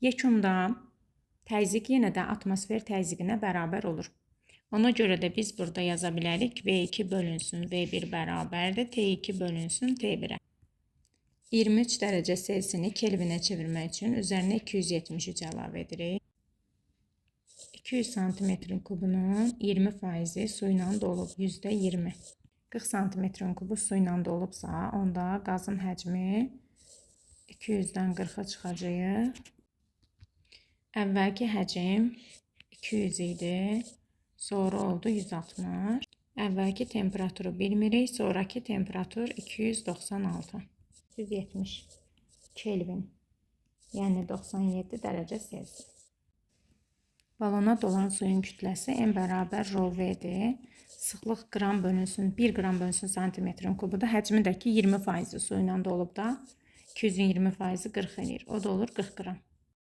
Yekunda təzyiq yenə də atmosfer təzyiqinə bərabər olur. Ona görə də biz burada yaza bilərik V2 bölünsün V1 bərabərdir T2 bölünsün T1-ə. 23 dərəcə Selsini Kelvinə çevirmək üçün üzərinə 273 əlavə edirik. 200 santimetrin kubunun 20% su ilə dolub, %20. 40 santimetrin kubu su ilə dolubsa, onda qazın həcmi 200-dən 40-a çıxacaq. Əvvəlki həcm 200 idi, sonra oldu 160. Əvvəlki temperaturu bilmirik, sonraki temperatur 296. 170 Kelvin, yəni 97 dərəcə Selsi. Balona dolan suyun kütləsi M bərabər ρV-dir. Sıxlıq qram bölünsün, 1 qram bölünsün santimetrin kubuda. Həcmi də ki 20% su ilə dolub da 200-ün 20% 40 edir. O da olur 40 qram.